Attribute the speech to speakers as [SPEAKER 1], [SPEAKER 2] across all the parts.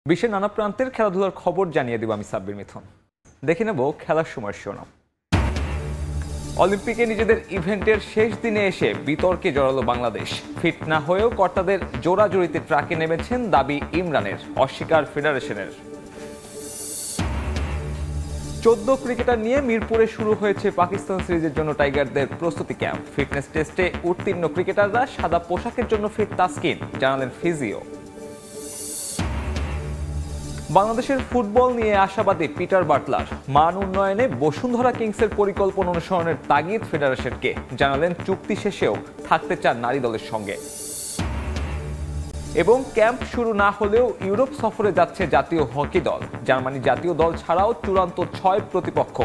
[SPEAKER 1] বিশ্বের নানা প্রান্তের খেলাধুলার খবর জানিয়ে দেব আমি সাব্বির মিথুন। দেখে নেব খেলার সময় শিরোনাম। অলিম্পিকে নিজেদের ইভেন্টের শেষ দিনে এসে বিতর্কে জড়ালো বাংলাদেশ। ফিট না হয়েও কর্তাদের জোড়াজড়িতে ট্রাকে নেমেছেন দাবি ইমরানের, অস্বীকার ফেডারেশনের। 14 ক্রিকেটার নিয়ে মিরপুরে শুরু হয়েছে পাকিস্তান সিরিজের জন্য টাইগারদের প্রস্তুতি ক্যাম্প। ফিটনেস টেস্টে উত্তীর্ণ ক্রিকেটাররা সাদা পোশাকের জন্য ফিট তাসকিন, জানালেন ফিজিও। বাংলাদেশের ফুটবল নিয়ে আশাবাদী পিটার বাটলার, মান উন্নয়নে বসুন্ধরা কিংসের পরিকল্পনা অনুসরণের তাগিদ ফেডারেশনকে, জানালেন চুক্তি শেষেও থাকতে চান নারী দলের সঙ্গে। এবং ক্যাম্প শুরু না হলেও ইউরোপ সফরে যাচ্ছে জাতীয় হকি দল। জার্মানি জাতীয় দল ছাড়াও চূড়ান্ত 6 প্রতিপক্ষ।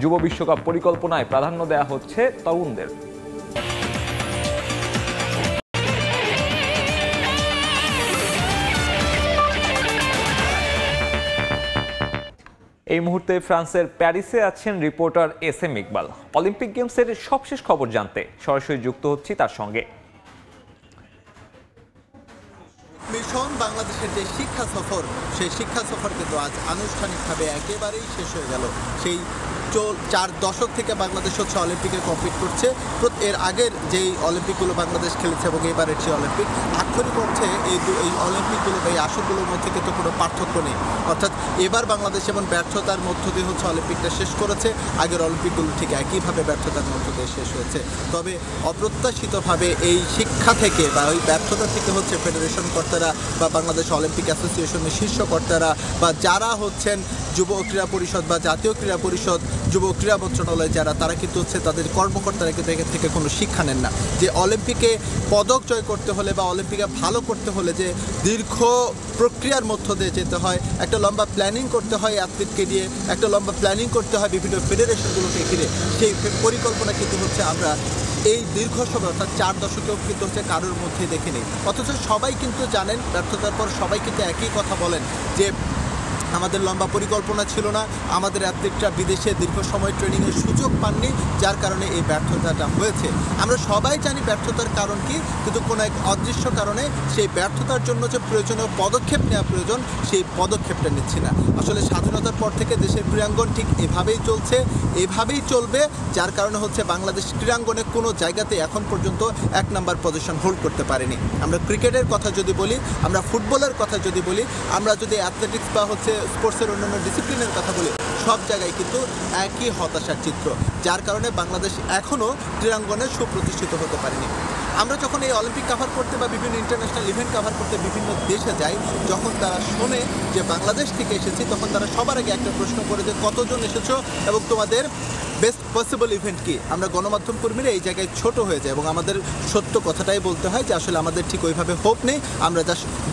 [SPEAKER 1] যুব বিশ্বকাপ পরিকল্পনায় প্রাধান্য দেওয়া হচ্ছে তরুণদের। এই মুহূর্তে ফ্রান্সের প্যারিসে আছেন reporter S M Iqbal. Olympic গেমসের সবশেষ খবর জানতে সরাসরি যুক্ত হচ্ছি তার সঙ্গে।
[SPEAKER 2] মিশন বাংলাদেশের যে শিক্ষা সফর, সেই শিক্ষা সফর কিন্তু আজ আনুষ্ঠানিকভাবে একেবারেই শেষ হয়ে গেল। সেই 4 দশক থেকে বাংলাদেশ হচ্ছে অলিম্পিকে কমপ্লিট করছে। এর আগের যেই অলিম্পিকগুলো বাংলাদেশ খেলেছে এবং এবারের যে অলিম্পিক, আক্ষরিক অর্থে এই অলিম্পিকগুলো বা এই আসরগুলোর মধ্যে কিন্তু কোনো পার্থক্য নেই। অর্থাৎ এবার বাংলাদেশ যেমন ব্যর্থতার মধ্য দিয়ে হচ্ছে অলিম্পিকটা শেষ করেছে, আগের অলিম্পিকগুলো ঠিক একইভাবে ব্যর্থতার মধ্য দিয়ে শেষ হয়েছে। তবে অপ্রত্যাশিতভাবে এই শিক্ষা থেকে বা ওই ব্যর্থতা থেকে হচ্ছে ফেডারেশন কর্তারা বা বাংলাদেশ অলিম্পিক অ্যাসোসিয়েশনের শীর্ষ কর্তারা বা যারা হচ্ছেন যুব ক্রীড়া পরিষদ বা জাতীয় ক্রীড়া পরিষদ, যুব ক্রীড়া মন্ত্রণালয় যারা, তারা কিন্তু হচ্ছে তাদের কর্মকর্তারা কিন্তু এখান থেকে কোনো শিক্ষা নেন না। যে অলিম্পিকে পদক জয় করতে হলে বা অলিম্পিকে ভালো করতে হলে যে দীর্ঘ প্রক্রিয়ার মধ্য দিয়ে যেতে হয়, একটা লম্বা প্ল্যানিং করতে হয় অ্যাথলিটকে দিয়ে, একটা লম্বা প্ল্যানিং করতে হয় বিভিন্ন ফেডারেশনগুলোকে ঘিরে, সেই পরিকল্পনা কিন্তু হচ্ছে আমরা এই দীর্ঘ সময় অর্থাৎ 4 দশকেও কিন্তু হচ্ছে কারোর মধ্যে দেখে নেই। অথচ সবাই কিন্তু জানেন, ব্যর্থতার পর সবাই কিন্তু একই কথা বলেন যে আমাদের লম্বা পরিকল্পনা ছিল না, আমাদের অ্যাথলিটরা বিদেশে দীর্ঘ সময় ট্রেনিংয়ের সুযোগ পাননি, যার কারণে এই ব্যর্থতাটা হয়েছে। আমরা সবাই জানি ব্যর্থতার কারণ কি, কিন্তু কোনো এক অদৃশ্য কারণে সেই ব্যর্থতার জন্য যে প্রয়োজনীয় পদক্ষেপ নেওয়া প্রয়োজন, সেই পদক্ষেপটা নিচ্ছি না। আসলে স্বাধীনতার পর থেকে দেশের ক্রীড়াঙ্গন ঠিক এভাবেই চলছে, এভাবেই চলবে, যার কারণে হচ্ছে বাংলাদেশ ক্রীড়াঙ্গনে কোনো জায়গাতে এখন পর্যন্ত 1 নাম্বার পজিশন হোল্ড করতে পারেনি। আমরা ক্রিকেটের কথা যদি বলি, আমরা ফুটবলের কথা যদি বলি, আমরা যদি অ্যাথলেটিক্স বা হচ্ছে স্পোর্টসের অন্যান্য ডিসিপ্লিনের কথা বলি, সব জায়গায় কিন্তু একই হতাশার চিত্র, যার কারণে বাংলাদেশ এখনও ক্রীড়াঙ্গনে সুপ্রতিষ্ঠিত হতে পারেনি। আমরা যখন এই অলিম্পিক কাভার করতে বা বিভিন্ন ইন্টারন্যাশনাল ইভেন্ট কাভার করতে বিভিন্ন দেশে যাই, যখন তারা শোনে যে বাংলাদেশ থেকে এসেছি, তখন তারা সবার আগে একটা প্রশ্ন করে যে কতজন এসেছো এবং তোমাদের বেস্ট পসিবল ইভেন্ট কি। আমরা গণমাধ্যম কর্মীরা এই জায়গায় ছোট হয়ে যায় এবং আমাদের সত্য কথাটাই বলতে হয় যে আসলে আমাদের ঠিক ওইভাবে হোপ নেই, আমরা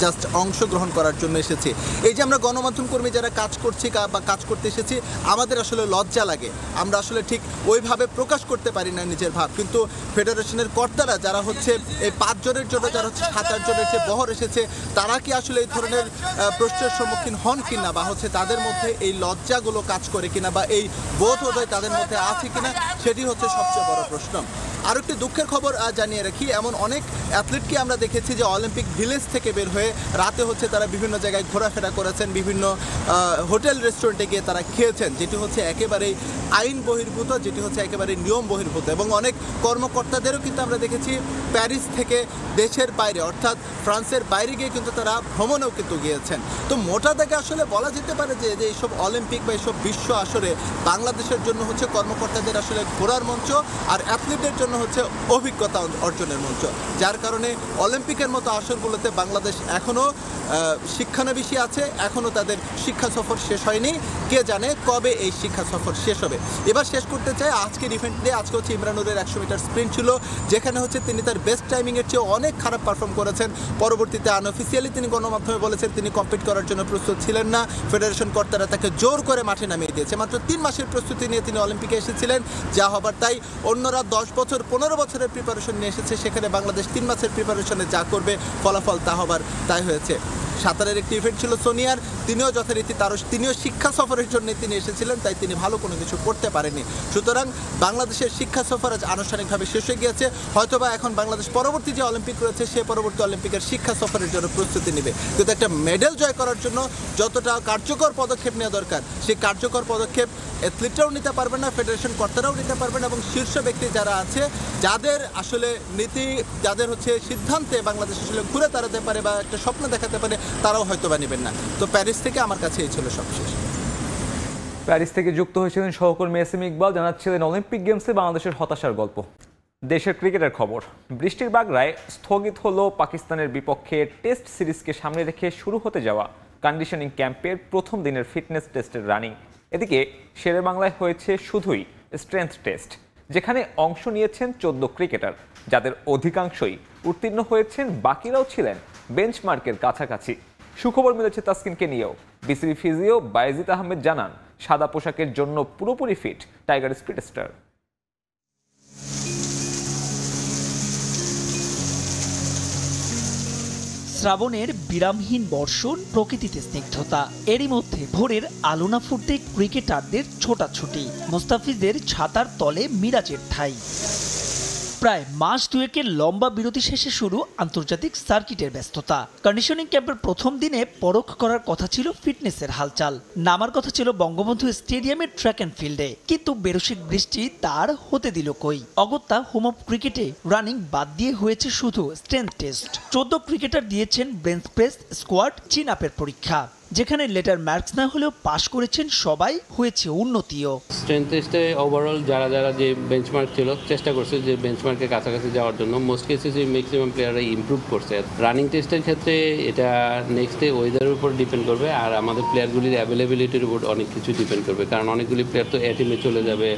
[SPEAKER 2] জাস্ট অংশগ্রহণ করার জন্য এসেছি। এই যে আমরা গণমাধ্যম কর্মী যারা কাজ করছি বা কাজ করতে এসেছি, আমাদের আসলে লজ্জা লাগে, আমরা আসলে ঠিক ওইভাবে প্রকাশ করতে পারি না নিজের ভাব। কিন্তু ফেডারেশনের কর্তারা যারা হচ্ছে এই 5 জনের জন্য যারা হচ্ছে 7-8 জনের যে বহর এসেছে, তারা কি আসলে এই ধরনের প্রশ্নের সম্মুখীন হন কিনা বা হচ্ছে তাদের মধ্যে এই লজ্জাগুলো কাজ করে কিনা বা এই বোধোদয় তাদের মধ্যে আছে কিনা, সেটি হচ্ছে সবচেয়ে বড় প্রশ্ন। আর একটি দুঃখের খবর জানিয়ে রাখি, এমন অনেক অ্যাথলিটকে আমরা দেখেছি যে অলিম্পিক ভিলেজ থেকে বের হয়ে রাতে হচ্ছে তারা বিভিন্ন জায়গায় ঘোরাফেরা করেছেন, বিভিন্ন হোটেল রেস্টুরেন্টে গিয়ে তারা খেয়েছেন, যেটি হচ্ছে একেবারেই আইন বহির্ভূত, যেটি হচ্ছে একেবারে নিয়ম বহির্ভূত। এবং অনেক কর্মকর্তাদেরও কিন্তু আমরা দেখেছি প্যারিস থেকে দেশের বাইরে অর্থাৎ ফ্রান্সের বাইরে গিয়ে কিন্তু তারা ভ্রমণেও কিন্তু গিয়েছেন। তো মোটা দাগে আসলে বলা যেতে পারে যে এইসব অলিম্পিক বা এইসব বিশ্ব আসরে বাংলাদেশের জন্য হচ্ছে কর্মকর্তাদের আসলে ঘোরার মঞ্চ, আর অ্যাথলিটদের জন্য হচ্ছে অভিজ্ঞতা অর্জনের মঞ্চ, যার কারণে অলিম্পিকের মতো আসরগুলোতে বাংলাদেশ এখনও শিক্ষানবিশী আছে, এখনও তাদের শিক্ষা সফর শেষ হয়নি। কে জানে কবে এই শিক্ষা সফর শেষ হবে। এবার শেষ করতে চাই আজকের ইভেন্ট দিয়ে। আজকে হচ্ছে ইমরানুরের 100 মিটার স্প্রিন্ট ছিল, যেখানে হচ্ছে তিনি তার বেস্ট টাইমিংয়ের চেয়ে অনেক খারাপ পারফর্ম করেছেন। পরবর্তীতে আনঅফিসিয়ালি তিনি গণমাধ্যমে বলেছেন তিনি কম্পিট করার জন্য প্রস্তুত ছিলেন না, ফেডারেশন কর্তারা তাকে জোর করে মাঠে নামিয়ে দিয়েছে। মাত্র 3 মাসের প্রস্তুতি নিয়ে তিনি অলিম্পিকে এসেছিলেন, যা হবার তাই। অন্যরা 10 বছর 15 বছরের প্রিপারেশন নিয়ে এসেছে, সেখানে বাংলাদেশ 3 মাসের প্রিপারেশনে যা করবে ফলাফল তা হবার তাই হয়েছে। সাঁতারের একটি ইভেন্ট ছিল সোনিয়ার, তিনিও যথারীতি তিনিও শিক্ষা সফরের জন্য তিনি এসেছিলেন, তাই তিনি ভালো কোনো কিছু করতে পারেননি। সুতরাং বাংলাদেশের শিক্ষা সফর আজ আনুষ্ঠানিকভাবে শেষ হয়ে গিয়েছে। হয়তোবা এখন বাংলাদেশ পরবর্তী যে অলিম্পিক রয়েছে সে পরবর্তী অলিম্পিকের শিক্ষা সফরের জন্য প্রস্তুতি নেবে। কিন্তু একটা মেডেল জয় করার জন্য যতটা কার্যকর পদক্ষেপ নেওয়া দরকার সেই কার্যকর পদক্ষেপ অ্যাথলিটরাও নিতে পারবে না, ফেডারেশন কর্তারাও নিতে পারবে না, এবং শীর্ষ ব্যক্তি যারা আছে যাদের আসলে নীতি, যাদের সিদ্ধান্তে বাংলাদেশ আসলে ঘুরে দাঁড়াতে পারে বা একটা স্বপ্ন দেখাতে পারে, তারাও হয়তো বা নেবেন না। তো প্যারিস থেকে আমার কাছে এই ছিল সবশেষ।
[SPEAKER 1] প্যারিস থেকে যুক্ত হয়েছিলেন সহকর্মী এসএম ইকবাল, জানাচ্ছিলেন অলিম্পিক গেমসে বাংলাদেশের হতাশার গল্প। দেশের ক্রিকেটের খবর, বৃষ্টির বাগড়ায় স্থগিত হলো পাকিস্তানের বিপক্ষে টেস্ট সিরিজকে সামনে রেখে শুরু হতে যাওয়া কন্ডিশনিং ক্যাম্পের প্রথম দিনের ফিটনেস টেস্টের রানিং। এদিকে শেরেবাংলায় হয়েছে শুধুই স্ট্রেংথ টেস্ট, যেখানে অংশ নিয়েছেন 14 ক্রিকেটার, যাদের অধিকাংশই উত্তীর্ণ হয়েছেন, বাকিরাও ছিলেন বেঞ্চমার্কের কাছাকাছি। সুখবর মিলেছে তাসকিনকে নিয়েও। বিসিবি ফিজিও বায়েজিদ আহমেদ জানান, সাদা পোশাকের জন্য পুরোপুরি ফিট টাইগার স্পিড স্টার।
[SPEAKER 3] শ্রাবণের বিরামহীন বর্ষণ, প্রকৃতিতে স্নিগ্ধতা, এরই মধ্যে ভোরের আলো না ফুটতে ক্রিকেটারদের ছোটাছুটি, মুস্তাফিজের ছাতার তলে মিরাজের ঠাঁই। প্রায় মাস দুয়েকের লম্বা বিরতি শেষে শুরু আন্তর্জাতিক সার্কিটের ব্যস্ততা। কন্ডিশনিং ক্যাম্পের প্রথম দিনে পরখ করার কথা ছিল ফিটনেসের হালচাল, নামার কথা ছিল বঙ্গবন্ধু স্টেডিয়ামের ট্র্যাক অ্যান্ড ফিল্ডে, কিন্তু বেরসিক বৃষ্টি তার হতে দিল কই। অগত্যা হোম অফ ক্রিকেটে রানিং বাদ দিয়ে হয়েছে শুধু স্ট্রেংথ টেস্ট। 14 ক্রিকেটার দিয়েছেন বেঞ্চ প্রেস, স্কোয়াড, চিন আপের পরীক্ষা, যেখানে লেটার মার্কস না হলেও পাশ করেছেন সবাই, হয়েছে উন্নতিও।
[SPEAKER 4] স্ট্রেংথ টেস্টে ওভারঅল যারা যে বেঞ্চমার্ক ছিল চেষ্টা করছে যে বেঞ্চমার্কের কাছাকাছি যাওয়ার জন্য, মোস্ট কেসেসে ম্যাক্সিমাম প্লেয়াররা ইমপ্রুভ করছে। রানিং টেস্টের ক্ষেত্রে এটা নেক্সট ডে ওয়েদারের উপর ডিপেন্ড করবে, আর আমাদের প্লেয়ারগুলির অ্যাভেলেবিলিটির উপর অনেক কিছু ডিপেন্ড করবে, কারণ অনেকগুলি প্লেয়ার তো এ টিমে চলে যাবে,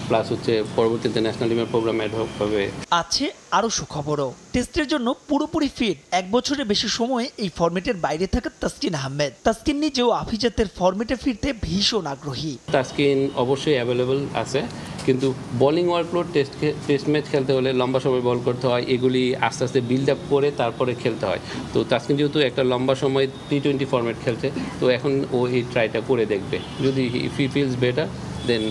[SPEAKER 4] প্লাস পরবর্তীতে ন্যাশনাল টিমের প্রোগ্রাম অ্যাড হবে।
[SPEAKER 3] আছে আরও সুখবরও, টেস্টের জন্য পুরোপুরি ফিট 1 বছরের বেশি সময়ে এই ফরম্যাটের বাইরে থাকা তাসকিন আহমেদ। তাসকিন নিজেও আভিজাতের ফরম্যাটে ফিরতে ভীষণ আগ্রহী।
[SPEAKER 4] তাসকিন অবশ্যই অ্যাভেলেবল আছে, কিন্তু বোলিং ওয়ার্কলোড টেস্ট ম্যাচ খেলতে হলে লম্বা সময় বল করতে হয়, এগুলি আস্তে আস্তে বিল্ড আপ করে তারপরে খেলতে হয়। তো তাসকিন যেহেতু একটা লম্বা সময় T20 ফরম্যাট খেলছে, তো এখন ও এই ট্রাইটা করে দেখবে, যদি ইফ হি ফিলস বেটার দেন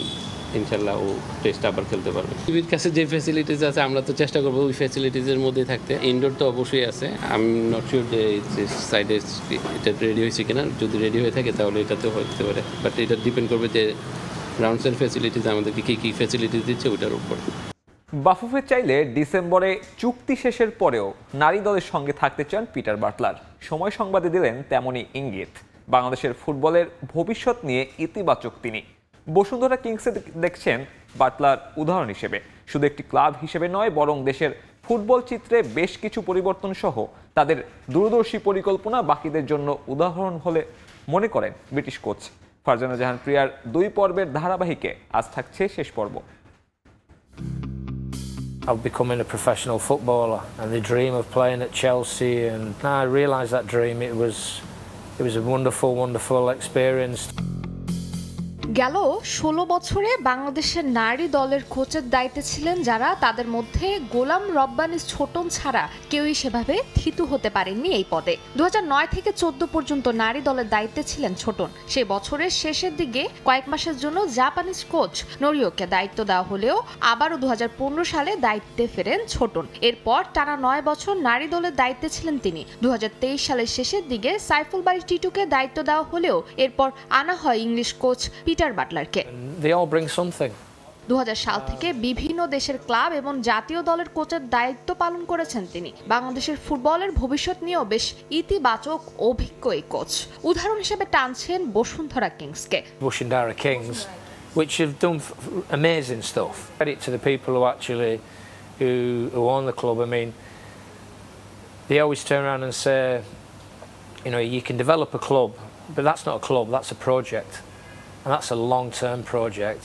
[SPEAKER 4] ইনশাল্লাহ ও টেস্ট আবার খেলতে পারবে। টিভির কাছে যে ফ্যাসিলিটিস আছে আমরা তো চেষ্টা করবো ওই ফ্যাসিলিটিসের মধ্যে থাকতে। ইনডোর তো অবশ্যই আছে, আমি নট শিওর যে সাইডে এটা রেডি হয়েছে কিনা, যদি রেডি হয়ে থাকে তাহলে এটাতেও হতে পারে, বাট এটা ডিপেন্ড করবে যে গ্রাউন্ডসের ফ্যাসিলিটিস আমাদেরকে কী ফ্যাসিলিটিস দিচ্ছে ওইটার উপর।
[SPEAKER 1] বাফুফে চাইলে ডিসেম্বরে চুক্তি শেষের পরেও নারী দলের সঙ্গে থাকতে চান পিটার বাটলার। সময় সংবাদে দিলেন তেমনই ইঙ্গিত। বাংলাদেশের ফুটবলের ভবিষ্যৎ নিয়ে ইতিবাচক তিনি। বসুন্ধরা কিংসে দেখছেন বাটলার উদাহরণ হিসেবে, শুধু একটি ক্লাব হিসেবে নয়, বরং দেশের ফুটবল চিত্রে বেশ কিছু পরিবর্তন সহ তাদের দূরদর্শী পরিকল্পনা বাকিদের জন্য উদাহরণ হলে মনে করেন ব্রিটিশ কোচ। ফারজানা জাহান প্রিয়ার 2 পর্বের ধারাবাহিকে আজ থাকছে শেষ পর্ব।
[SPEAKER 5] Of becoming a professional footballer and the dream of playing at Chelsea, and I realised that dream. It was a wonderful experience.
[SPEAKER 6] গেল 16 বছরে বাংলাদেশের নারী দলের কোচের দায়িত্বে ছিলেন যারা, তাদের মধ্যে গোলাম রব্বানী ছোটন ছাড়া কেউই সেভাবে থিতু হতে পারেননি এই পদে। 2009 থেকে 14 পর্যন্ত নারী দলের দায়িত্বে ছিলেন ছোটন। সেই বছরের শেষের দিকে কয়েক মাসের জন্য জাপানিজ কোচ নোরিওকে দায়িত্ব দেওয়া হলেও আবারও 2015 সালে দায়িত্বে ফেরেন ছোটন। এরপর টানা 9 বছর নারী দলের দায়িত্বে ছিলেন তিনি। 2023 সালের শেষের দিকে সাইফুল বারী টিটুকে দায়িত্ব দেওয়া হলেও এরপর আনা হয় ইংলিশ কোচ পিটার বাটলারকে। 2000 সাল থেকে বিভিন্ন দেশের ক্লাব এবং জাতীয় দলের কোচের দায়িত্ব পালন করেছেন তিনি। বাংলাদেশের ফুটবলের ভবিষ্যৎ নিয়েও বেশ ইতিবাচক অভিজ্ঞ এই কোচ। উদাহরণ হিসেবে টানছেন Bashundhara কিংসকে।
[SPEAKER 5] Bashundhara Kings, which have done amazing stuff. Credit to the people who own the club. I mean, they always turn around and say, you know, you can develop a club, but that's not a club, that's a project. And that's a long-term project,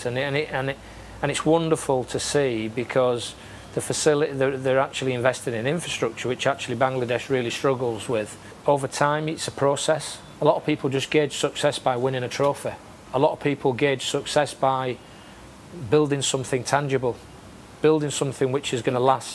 [SPEAKER 5] and it's wonderful to see, because the facility they're actually investing in infrastructure, which actually Bangladesh really struggles with. Over time, it's a process. A lot of people just gauge success by winning a trophy. A lot of people gauge success by building something tangible, building something which is going to last.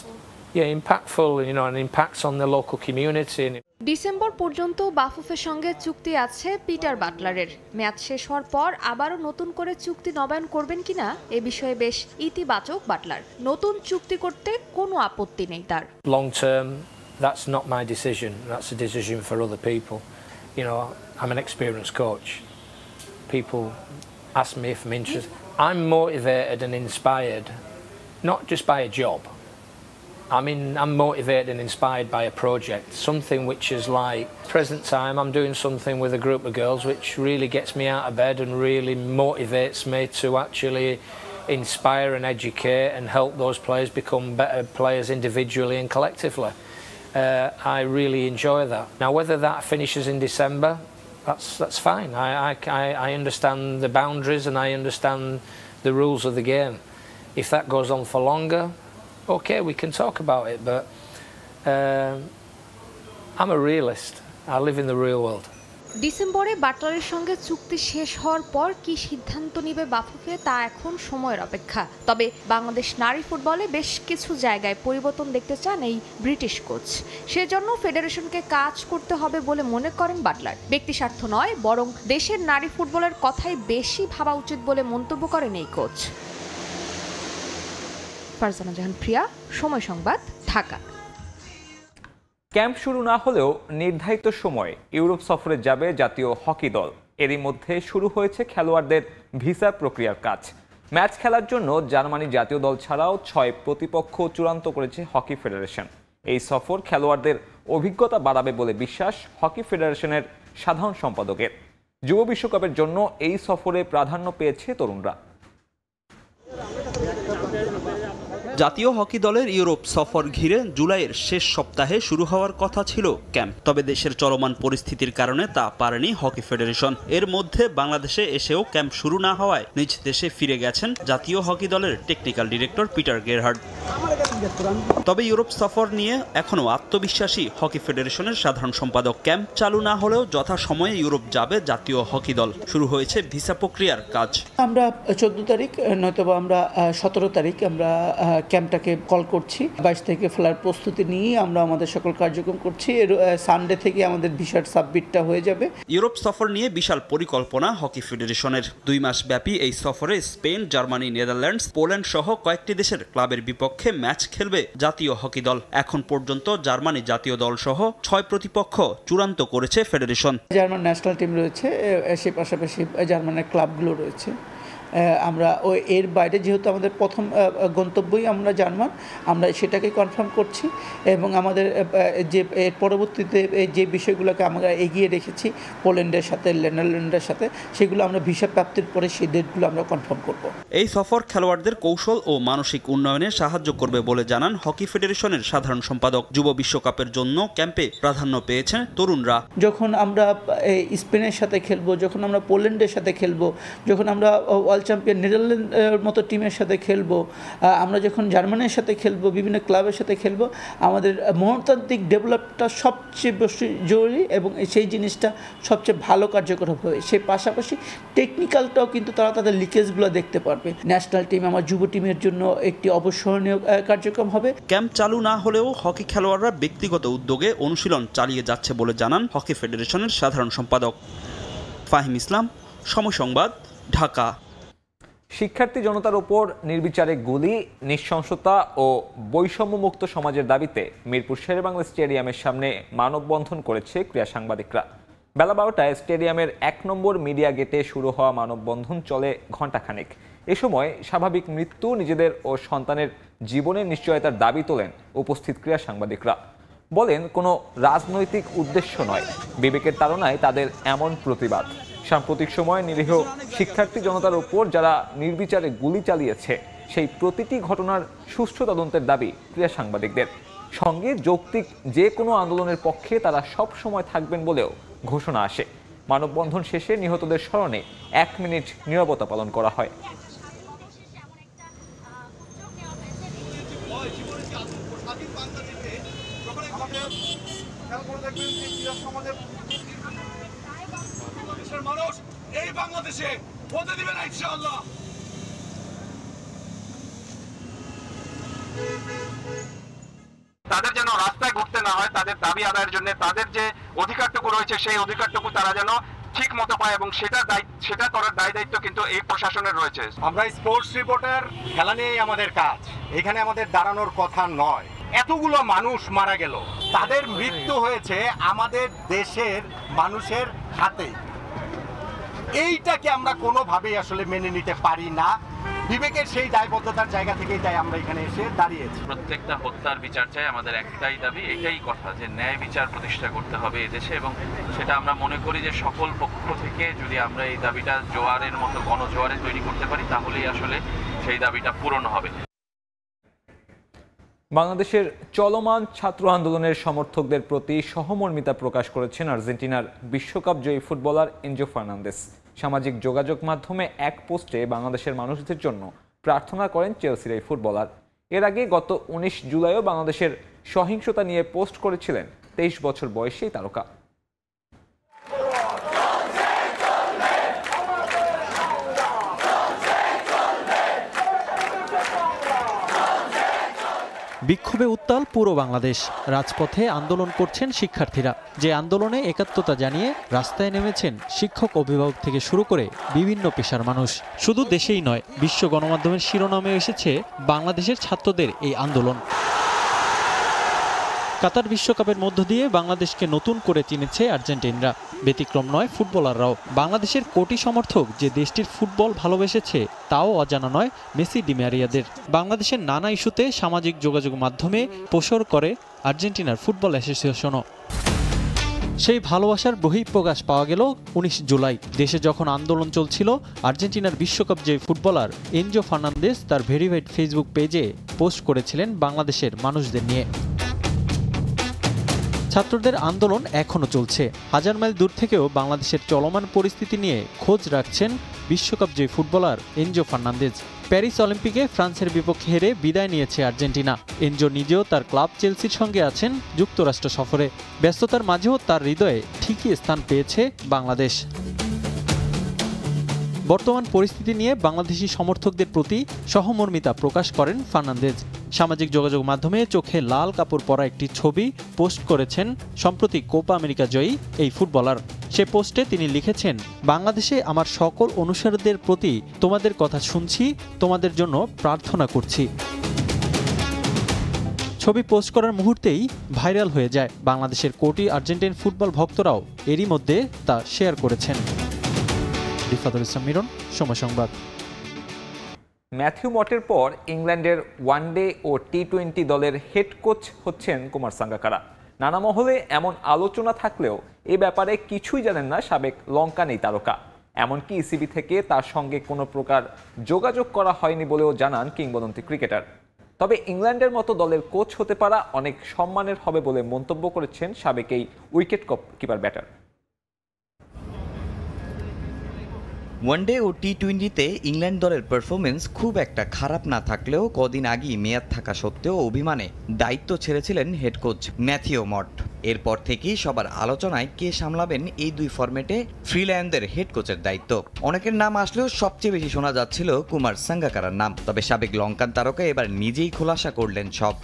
[SPEAKER 5] Yeah, impactful, you know, and impacts on the local community.
[SPEAKER 6] December পর্যন্ত বাফুফের সঙ্গে চুক্তি আছে Peter বাটলারের। Match শেষ হওয়ার পর আবারও নতুন করে চুক্তি নবায়ন করবেন কিনা এ বিষয়ে বেশ ইতিবাচক বাটলার। নতুন চুক্তি করতে কোনো আপত্তি নেই তার।
[SPEAKER 5] Long term, that's not my decision. That's a decision for other people. You know, I'm an experienced coach. People ask me if I'm interested. I'm motivated and inspired, not just by a job. I'm motivated and inspired by a project, something which is like, present time I'm doing something with a group of girls which really gets me out of bed and really motivates me to actually inspire and educate and help those players become better players individually and collectively. I really enjoy that. Now whether that finishes in December, that's fine. I understand the boundaries and I understand the rules of the game. If that goes on for longer, okay, we can talk about it, but I'm a realist. I live in the real world.
[SPEAKER 6] ডিসেম্বরে বাটলারের সঙ্গে চুক্তি শেষ হওয়ার পর কি সিদ্ধান্ত নেবে বাফুফে তা এখন সময়ের অপেক্ষা। তবে বাংলাদেশ নারী ফুটবলে বেশ কিছু জায়গায় পরিবর্তন দেখতে চান এই ব্রিটিশ কোচ। সেজন্য ফেডারেশনকে কাজ করতে হবে বলে মনে করেন বাটলার। ব্যক্তিস্বার্থ নয়, বরং দেশের নারী ফুটবলের কথাই বেশি ভাবা উচিত বলে মন্তব্য করেন এই কোচ। ফারজানা জাহান প্রিয়া, সময় সংবাদ, ঢাকা।
[SPEAKER 1] ক্যাম্প শুরু না হলেও নির্ধারিত সময়ে ইউরোপ সফরে যাবে জাতীয় হকি দল। এরই মধ্যে শুরু হয়েছে খেলোয়াড়দের ভিসা প্রক্রিয়ার কাজ। ম্যাচ খেলার জন্য জার্মানি জাতীয় দল ছাড়াও 6 প্রতিপক্ষ চূড়ান্ত করেছে হকি ফেডারেশন। এই সফর খেলোয়াড়দের অভিজ্ঞতা বাড়াবে বলে বিশ্বাস হকি ফেডারেশনের সাধারণ সম্পাদকের। যুব বিশ্বকাপের জন্য এই সফরে প্রাধান্য পেয়েছে তরুণরা।
[SPEAKER 7] জাতীয় হকি দলের ইউরোপ সফর ঘিরে জুলাইয়ের শেষ সপ্তাহে শুরু হওয়ার কথা ছিল ক্যাম্প, তবে দেশের চলমান পরিস্থিতির কারণে তা পারেনি হকি ফেডারেশন। এর মধ্যে বাংলাদেশে এসেও ক্যাম্প শুরু না হওয়ায় নিজ দেশে ফিরে গেছেন জাতীয় হকি দলের টেকনিক্যাল ডিরেক্টর পিটার গেরহার্ড। তবে ইউরোপ সফর নিয়ে এখনও আত্মবিশ্বাসী হকি ফেডারেশনের সাধারণ সম্পাদক। ক্যাম্প চালু না হলেও যথাসময়ে ইউরোপ যাবে জাতীয় হকি দল। শুরু হয়েছে ভিসা প্রক্রিয়ার কাজ।
[SPEAKER 8] আমরা 14 তারিখ নয়তোবা আমরা 17 তারিখ আমরা ক্যাম্পটাকে কল করছি। 22 থেকে ফেলার প্রস্তুতি নিয়ে আমরা আমাদের সকল কার্যক্রম করছি। সানডে থেকে আমাদের ভিসার সাবমিটটা হয়ে যাবে।
[SPEAKER 7] ইউরোপ সফর নিয়ে বিশাল পরিকল্পনা হকি ফেডারেশনের। 2 মাস ব্যাপী এই সফরে স্পেন, জার্মানি, নেদারল্যান্ডস, পোল্যান্ড সহ কয়েকটি দেশের ক্লাবের বিপক্ষে ম্যাচ খেলবে জাতীয় হকি দল। এখন পর্যন্ত জার্মানি জাতীয় দল সহ 6 প্রতিপক্ষ চূড়ান্ত করেছে ফেডারেশন।
[SPEAKER 8] জার্মান ন্যাশনাল টিম রয়েছে, সে পাশাপাশি জার্মানের ক্লাবগুলো রয়েছে। আমরা এর বাইরে যেহেতু আমাদের প্রথম গন্তব্যই আমরা জার্মান, আমরা সেটাকে কনফার্ম করছি এবং আমাদের যে এর পরবর্তীতে যে বিষয়গুলোকে আমরা এগিয়ে রেখেছি পোল্যান্ডের সাথে, নেদারল্যান্ডের সাথে, সেগুলো আমরা ভিসা প্রাপ্তির পরে সেই ডেটগুলো আমরা কনফার্ম করব।
[SPEAKER 7] এই সফর খেলোয়াড়দের কৌশল ও মানসিক উন্নয়নে সাহায্য করবে বলে জানান হকি ফেডারেশনের সাধারণ সম্পাদক। যুব বিশ্বকাপের জন্য ক্যাম্পে প্রাধান্য পেয়েছে তরুণরা।
[SPEAKER 8] যখন আমরা স্পেনের সাথে খেলবো, যখন আমরা পোল্যান্ডের সাথে খেলবো, যখন আমরা চ্যাম্পিয়ন নেদারল্যান্ডের মতো টিমের সাথে খেলবো, আমরা যখন জার্মানির সাথে খেলবো, বিভিন্ন ক্লাবের সাথে খেলবো, আমাদের মনতান্ত্রিক ডেভেলপটা সবচেয়ে বেশি জরুরি এবং সেই জিনিসটা সবচেয়ে ভালো কার্যকর হবে। সেই পাশাপাশি টেকনিক্যালটাও কিন্তু তারা তাদের লিকেজগুলো দেখতে পারবে। ন্যাশনাল টিম আমার যুব টিমের জন্য একটি অবসরণীয় কার্যক্রম হবে।
[SPEAKER 7] ক্যাম্প চালু না হলেও হকি খেলোয়াড়রা ব্যক্তিগত উদ্যোগে অনুশীলন চালিয়ে যাচ্ছে বলে জানান হকি ফেডারেশনের সাধারণ সম্পাদক। ফাহিম ইসলাম, সময় সংবাদ, ঢাকা।
[SPEAKER 1] শিক্ষার্থী জনতার ওপর নির্বিচারে গুলি, নৃশংসতা ও বৈষম্যমুক্ত সমাজের দাবিতে মিরপুর শেরেবাংলা স্টেডিয়ামের সামনে মানববন্ধন করেছে ক্রীড়া সাংবাদিকরা। বেলা 12টায় স্টেডিয়ামের 1 নম্বর মিডিয়া গেটে শুরু হওয়া মানববন্ধন চলে ঘণ্টাখানেক। এ সময় স্বাভাবিক মৃত্যু, নিজেদের ও সন্তানের জীবনের নিশ্চয়তার দাবি তোলেন উপস্থিত ক্রীড়া সাংবাদিকরা। বলেন, কোনো রাজনৈতিক উদ্দেশ্য নয়, বিবেকের তাড়নায় তাদের এমন প্রতিবাদ। সাম্প্রতিক সময়ে নিরীহ শিক্ষার্থী জনতার উপর যারা নির্বিচারে গুলি চালিয়েছে, সেই প্রতিটি ঘটনার সুষ্ঠু তদন্তের দাবি ক্রীড়া সাংবাদিকদের। সঙ্গে যৌক্তিক যে কোনো আন্দোলনের পক্ষে তারা সব সময় থাকবেন বলেও ঘোষণা আসে। মানববন্ধন শেষে নিহতদের স্মরণে 1 মিনিট নীরবতা পালন করা হয়।
[SPEAKER 9] মানুষ এই বাংলাদেশে হতে দিবে না ইনশাআল্লাহ। তাদের যেন রাস্তায় ঘুরতে
[SPEAKER 10] না হয়, তাদের দাবি আদায়ের জন্য তাদের যে অধিকারটুকু রয়েছে সেই অধিকারটুকু তারা যেন ঠিক মতো পায়, এবং সেটা করার দায় দায়িত্ব কিন্তু এই প্রশাসনের রয়েছে।
[SPEAKER 11] আমরা স্পোর্টস রিপোর্টার, খেলা নিয়েই আমাদের কাজ, এখানে আমাদের দাঁড়ানোর কথা নয়। এতগুলো মানুষ মারা গেল, তাদের মৃত্যু হয়েছে আমাদের দেশের মানুষের হাতে। এইটাকে আমরা কোনোভাবেই আসলে মেনে নিতে পারি না। বিবেকের সেই দায়বদ্ধতার জায়গা থেকেই তাই আমরা এখানে এসে দাঁড়িয়েছি।
[SPEAKER 12] প্রত্যেকটা হত্যার বিচার চাই, আমাদের একটাই দাবি, এটাই কথা যে ন্যায় বিচার প্রতিষ্ঠা করতে হবে এদেশে, এবং সেটা আমরা মনে করি যে সকল পক্ষ থেকে যদি আমরা এই দাবিটা জোয়ারের মতো গণজোয়ারে তৈরি করতে পারি তাহলেই আসলে সেই দাবিটা পূরণ হবে।
[SPEAKER 1] বাংলাদেশের চলমান ছাত্র আন্দোলনের সমর্থকদের প্রতি সহমর্মিতা প্রকাশ করেছেন আর্জেন্টিনার বিশ্বকাপ জয়ী ফুটবলার এনজো ফার্নান্দেস। সামাজিক যোগাযোগ মাধ্যমে এক পোস্টে বাংলাদেশের মানুষদের জন্য প্রার্থনা করেন চেলসির এই ফুটবলার। এর আগে গত 19 জুলাইও বাংলাদেশের সহিংসতা নিয়ে পোস্ট করেছিলেন 23 বছর বয়সী তারকা।
[SPEAKER 13] বিক্ষোভে উত্তাল পুরো বাংলাদেশ। রাজপথে আন্দোলন করছেন শিক্ষার্থীরা। যে আন্দোলনে একাত্মতা জানিয়ে রাস্তায় নেমেছেন শিক্ষক, অভিভাবক থেকে শুরু করে বিভিন্ন পেশার মানুষ। শুধু দেশেই নয়, বিশ্ব গণমাধ্যমের শিরোনামে এসেছে বাংলাদেশের ছাত্রদের এই আন্দোলন। কাতার বিশ্বকাপের মধ্য দিয়ে বাংলাদেশকে নতুন করে চিনেছে আর্জেন্টিনরা। ব্যতিক্রম নয় ফুটবলাররাও। বাংলাদেশের কোটি সমর্থক যে দেশটির ফুটবল ভালোবেসেছে তাও অজানা নয় মেসি, ডি মারিয়াদের। বাংলাদেশের নানা ইস্যুতে সামাজিক যোগাযোগ মাধ্যমে প্রসার করে আর্জেন্টিনার ফুটবল অ্যাসোসিয়েশনও। সেই ভালোবাসার বহিঃপ্রকাশ পাওয়া গেল 19 জুলাই। দেশে যখন আন্দোলন চলছিল, আর্জেন্টিনার বিশ্বকাপ জয়ী ফুটবলার এনজো ফার্নান্দেস তার ভেরিফাইড ফেসবুক পেজে পোস্ট করেছিলেন বাংলাদেশের মানুষদের নিয়ে। ছাত্রদের আন্দোলন এখনও চলছে। হাজার মাইল দূর থেকেও বাংলাদেশের চলমান পরিস্থিতি নিয়ে খোঁজ রাখছেন বিশ্বকাপ জয়ী ফুটবলার এনজো ফার্নান্দেজ। প্যারিস অলিম্পিকে ফ্রান্সের বিপক্ষে হেরে বিদায় নিয়েছে আর্জেন্টিনা। এনজো নিজেও তার ক্লাব চেলসির সঙ্গে আছেন যুক্তরাষ্ট্র সফরে। ব্যস্ততার মাঝেও তার হৃদয়ে ঠিকই স্থান পেয়েছে বাংলাদেশ। বর্তমান পরিস্থিতি নিয়ে বাংলাদেশি সমর্থকদের প্রতি সহমর্মিতা প্রকাশ করেন ফার্নান্দেজ। সামাজিক যোগাযোগ মাধ্যমে চোখে লাল কাপড় পরা একটি ছবি পোস্ট করেছেন সম্প্রতি কোপা আমেরিকা জয়ী এই ফুটবলার। সে পোস্টে তিনি লিখেছেন, বাংলাদেশে আমার সকল অনুসারীদের প্রতি তোমাদের কথা শুনছি, তোমাদের জন্য প্রার্থনা করছি। ছবি পোস্ট করার মুহূর্তেই ভাইরাল হয়ে যায়। বাংলাদেশের কোটি আর্জেন্টিন ফুটবল ভক্তরাও এরই মধ্যে তা শেয়ার করেছেন। রিফাতুল ইসলাম মিরন, সময় সংবাদ।
[SPEAKER 1] ম্যাথিউ মটের পর ইংল্যান্ডের ওয়ানডে ও টি-20 দলের হেড কোচ হচ্ছেন কুমার সাঙ্গাকারা। নানা মহলে এমন আলোচনা থাকলেও এ ব্যাপারে কিছুই জানেন না সাবেক লঙ্কান এই তারকা। এমনকি ইসিবি থেকে তার সঙ্গে কোনো প্রকার যোগাযোগ করা হয়নি বলেও জানান কিংবদন্তি ক্রিকেটার। তবে ইংল্যান্ডের মতো দলের কোচ হতে পারা অনেক সম্মানের হবে বলে মন্তব্য করেছেন সাবেক এই উইকেট কিপার ব্যাটার।
[SPEAKER 14] ওয়ানডে ও টি-20তে ইংল্যান্ড দলের পারফরমেন্স খুব একটা খারাপ না থাকলেও কদিন আগেই মেয়াদ থাকা সত্ত্বেও অভিমানে দায়িত্ব ছেড়েছিলেন হেড কোচ ম্যাথিউ মট। এরপর থেকেই সবার আলোচনায় কে সামলাবেন এই দুই ফরম্যাটে ফ্রিল্যান্ডের হেড কোচের দায়িত্ব। অনেকের নাম আসলেও সবচেয়ে বেশি শোনা যাচ্ছিল কুমার সাঙ্গাকারার নাম। তবে সাবেক লঙ্কান তারকা এবার নিজেই খোলাসা করলেন সব।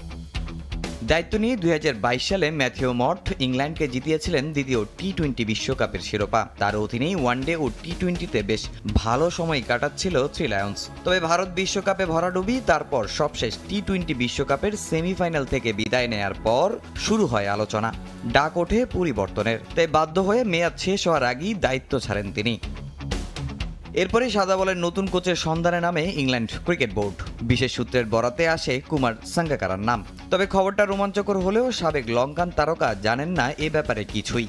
[SPEAKER 14] দায়িত্ব নিয়ে 2022 সালে ম্যাথিউ মট ইংল্যান্ডকে জিতিয়েছিলেন দ্বিতীয় টি-20 বিশ্বকাপের শিরোপা। তার অধীনেই ওয়ানডে ও টি-20তে বেশ ভালো সময় কাটাচ্ছিল থ্রি লায়ন্স। তবে ভারত বিশ্বকাপে ভরাডুবি, তারপর সবশেষ টি-20 বিশ্বকাপের সেমিফাইনাল থেকে বিদায় নেয়ার পর শুরু হয় আলোচনা। ডাক ওঠে পরিবর্তনের। তাই বাধ্য হয়ে মেয়াদ শেষ হওয়ার আগেই দায়িত্ব ছাড়েন তিনি। এরপরে সাদা বলের নতুন কোচের সন্ধানে নামে ইংল্যান্ড ক্রিকেট বোর্ড। বিশেষ সূত্রের বরাতে আসে কুমার সাঙ্গাকারার নাম। তবে খবরটা রোমাঞ্চকর হলেও সাবেক লঙ্কান তারকা জানেন না এ ব্যাপারে কিছুই।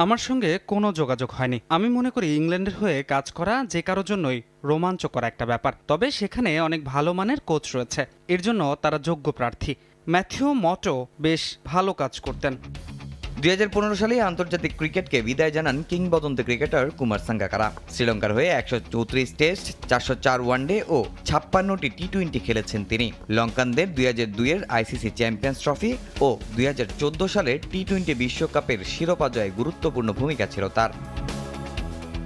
[SPEAKER 15] আমার সঙ্গে কোনো যোগাযোগ হয়নি। আমি মনে করি ইংল্যান্ডের হয়ে কাজ করা যে কারোর জন্যই রোমাঞ্চকর একটা ব্যাপার। তবে সেখানে অনেক ভালো মানের কোচ রয়েছে, এর জন্য তারা যোগ্য প্রার্থী। ম্যাথিউ মটও বেশ ভালো কাজ করতেন।
[SPEAKER 14] 2015 সালে আন্তর্জাতিক ক্রিকেটকে বিদায় জানান কিংবদন্তি ক্রিকেটার কুমার সাঙ্গাকারা। শ্রীলঙ্কার হয়ে 134 টেস্ট, 404 ওয়ানডে ও 56টি টি-20 খেলেছেন তিনি। লঙ্কানদের 2002-এর আইসিসি চ্যাম্পিয়ন্স ট্রফি ও 2014 সালের টি-20 বিশ্বকাপের শিরোপা জয়ে গুরুত্বপূর্ণ ভূমিকা ছিল তার।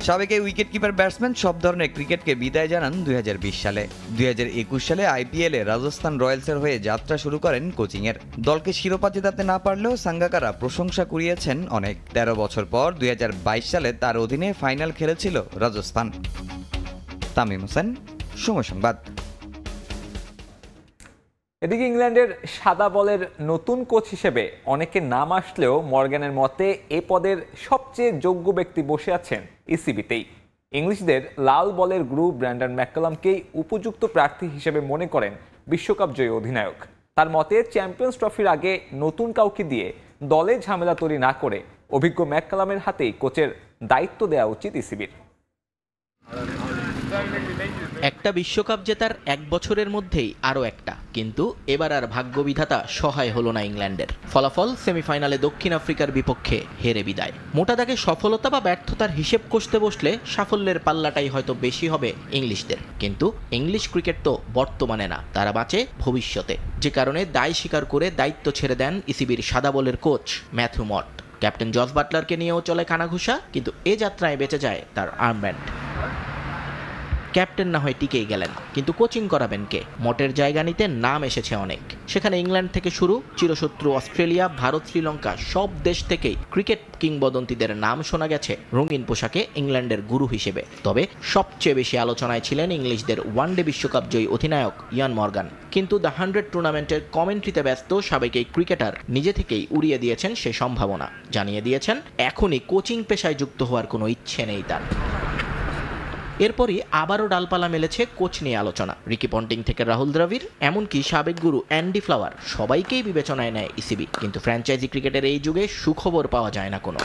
[SPEAKER 14] সাবেক এই উইকেটকিপার ব্যাটসম্যান সব ধরনের ক্রিকেটকে বিদায় জানান 2020 সালে। 2021 সালে আইপিএলে রাজস্থান রয়্যালসের হয়ে যাত্রা শুরু করেন কোচিংয়ের। দলকে শিরোপা জেতাতে না পারলেও সাঙ্গাকারা প্রশংসা কুড়িয়েছেন অনেক। 13 বছর পর 2022 সালে তার অধীনে ফাইনাল খেলেছিল রাজস্থান। তামিম হোসেন, সময় সংবাদ।
[SPEAKER 1] এদিকে ইংল্যান্ডের সাদা বলের নতুন কোচ হিসেবে অনেকের নাম আসলেও মর্গ্যানের মতে এ পদের সবচেয়ে যোগ্য ব্যক্তি বসে আছেন ইসিবিতেই। ইংলিশদের লাল বলের গুরু ব্র্যান্ডন ম্যাককালামকেই উপযুক্ত প্রার্থী হিসেবে মনে করেন বিশ্বকাপ জয়ী অধিনায়ক। তার মতে চ্যাম্পিয়ন্স ট্রফির আগে নতুন কাউকে দিয়ে দলে ঝামেলা তৈরি না করে অভিজ্ঞ ম্যাককালামের হাতেই কোচের দায়িত্ব দেওয়া উচিত ইসিবির।
[SPEAKER 16] একটা বিশ্বকাপ জেতার 1 বছরের মধ্যেই আরও একটা, কিন্তু এবার আর ভাগ্যবিধাতা সহায় হলো না ইংল্যান্ডের। ফলাফল সেমিফাইনালে দক্ষিণ আফ্রিকার বিপক্ষে হেরে বিদায়। মোটা দাগে সফলতা বা ব্যর্থতার হিসেব কষতে বসলে সাফল্যের পাল্লাটাই হয়তো বেশি হবে ইংলিশদের। কিন্তু ইংলিশ ক্রিকেট তো বর্তমানে না, তারা বাঁচে ভবিষ্যতে। যে কারণে দায় স্বীকার করে দায়িত্ব ছেড়ে দেন ইসিবির সাদা বলের কোচ ম্যাথু মট। ক্যাপ্টেন জস বাটলারকে নিয়েও চলে কানাঘুষা, কিন্তু এ যাত্রায় বেঁচে যায় তার আর্মব্যান্ড। ক্যাপ্টেন না হয় টিকেই গেলেন, কিন্তু কোচিং করাবেন কে? মটের জায়গা নিতে নাম এসেছে অনেক। সেখানে ইংল্যান্ড থেকে শুরু চিরশত্রু অস্ট্রেলিয়া, ভারত, শ্রীলঙ্কা সব দেশ থেকেই ক্রিকেট কিংবদন্তিদের নাম শোনা গেছে রঙিন পোশাকে ইংল্যান্ডের গুরু হিসেবে। তবে সবচেয়ে বেশি আলোচনায় ছিলেন ইংলিশদের ওয়ানডে বিশ্বকাপ জয়ী অধিনায়ক ইয়ান মর্গান। কিন্তু দ্য 100 টুর্নামেন্টের কমেন্ট্রিতে ব্যস্ত সাবেক এই ক্রিকেটার নিজে থেকেই উড়িয়ে দিয়েছেন সে সম্ভাবনা। জানিয়ে দিয়েছেন এখনই কোচিং পেশায় যুক্ত হওয়ার কোনো ইচ্ছে নেই তার। এরপরই আবারও ডালপালা মেলেছে কোচ নিয়ে আলোচনা। রিকি পন্টিং থেকে রাহুল দ্রাবিড়, এমনকি সাবেক গুরু অ্যান্ডি ফ্লাওয়ার, সবাইকেই বিবেচনায় নেয় ইসিবি। কিন্তু ফ্র্যাঞ্চাইজি ক্রিকেটের এই যুগে সুখবর পাওয়া যায় না কোনো।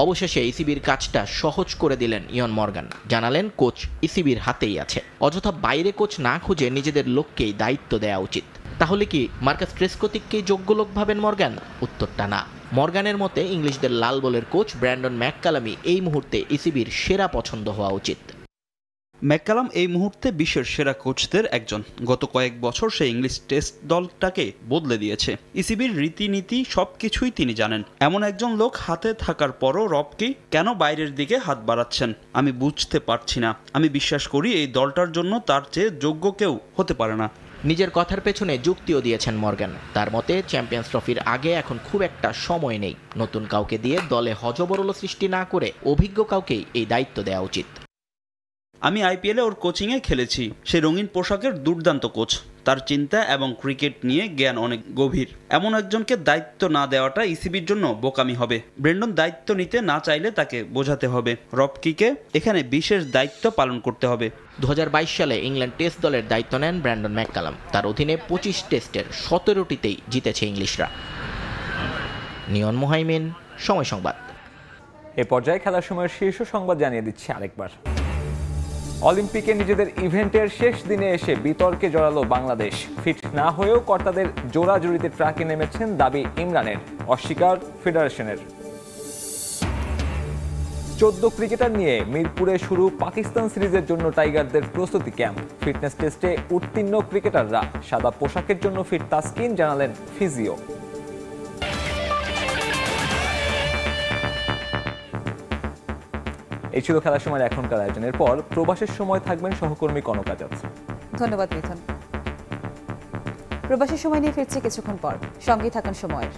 [SPEAKER 16] অবশেষে ইসিবির কাজটা সহজ করে দিলেন ইয়ন মর্গান। জানালেন কোচ ইসিবির হাতেই আছে। অযথা বাইরে কোচ না খুঁজে নিজেদের লোককেই দায়িত্ব দেওয়া উচিত। তাহলে কি মার্কাস ট্রেসকোথিককেই যোগ্য লোক ভাবেন মর্গান? উত্তরটা না। মর্গানের মতে ইংলিশদের লাল বলের কোচ ব্র্যান্ডন ম্যাককালামই এই মুহূর্তে ইসিবির সেরা পছন্দ হওয়া উচিত।
[SPEAKER 7] ম্যাককালাম এই মুহূর্তে বিশ্বের সেরা কোচদের একজন। গত কয়েক বছর সে ইংলিশ টেস্ট দলটাকে বদলে দিয়েছে। ইসিবির রীতিনীতি সবকিছুই তিনি জানেন। এমন একজন লোক হাতে থাকার পরও রবকি কেন বাইরের দিকে হাত বাড়াচ্ছেন আমি বুঝতে পারছি না। আমি বিশ্বাস করি এই দলটার জন্য তার চেয়ে যোগ্য কেউ হতে পারে না।
[SPEAKER 16] নিজের কথার পেছনে যুক্তিও দিয়েছেন মর্গান। তার মতে চ্যাম্পিয়ন্স ট্রফির আগে এখন খুব একটা সময় নেই। নতুন কাউকে দিয়ে দলে হযবরল সৃষ্টি না করে অভিজ্ঞ কাউকেই এই দায়িত্ব দেওয়া উচিত।
[SPEAKER 7] আমি আইপিএলে ওর কোচিংয়ে খেলেছি। সে রঙিন পোশাকের দুর্দান্ত কোচ। তার চিন্তা এবং ক্রিকেট নিয়ে জ্ঞান অনেক গভীর। এমন একজনকে দায়িত্ব না দেওয়াটা ইসিবির জন্য বোকামি হবে। ব্রেন্ডন দায়িত্ব নিতে না চাইলে তাকে বোঝাতে হবে। রবকিকে এখানে বিশেষ দায়িত্ব পালন করতে হবে।
[SPEAKER 16] 2022 সালে ইংল্যান্ড টেস্ট দলের দায়িত্ব নেন ব্র্যান্ডন ম্যাককালাম। তার অধীনে 25 টেস্টের 17টিতেই জিতেছে ইংলিশরা। নিয়ন মোহাইমিন, সময় সংবাদ।
[SPEAKER 1] এ পর্যায়ে খেলার সময়ের শীর্ষ সংবাদ জানিয়ে দিচ্ছি আরেকবার। অলিম্পিকে নিজেদের ইভেন্টের শেষ দিনে এসে বিতর্কে জড়ালো বাংলাদেশ। ফিট না হয়েও কর্তাদের জোড়াজুড়িতে ট্র্যাকে নেমেছেন দাবি ইমরানের, অস্বীকার ফেডারেশনের। 14 ক্রিকেটার নিয়ে মিরপুরে শুরু পাকিস্তান সিরিজের জন্য টাইগারদের প্রস্তুতি ক্যাম্প। ফিটনেস টেস্টে উত্তীর্ণ ক্রিকেটাররা। সাদা পোশাকের জন্য ফিট তাসকিন, জানালেন ফিজিও। এই ছিল খেলার সময় এখনকার আয়োজনের পর প্রবাসের সময় থাকবেন সহকর্মী কনক আজাদ।
[SPEAKER 17] ধন্যবাদ মিথুন। প্রবাসের সময় নিয়ে ফিরছে কিছুক্ষণ পর, সঙ্গেই থাকুন সময়ের।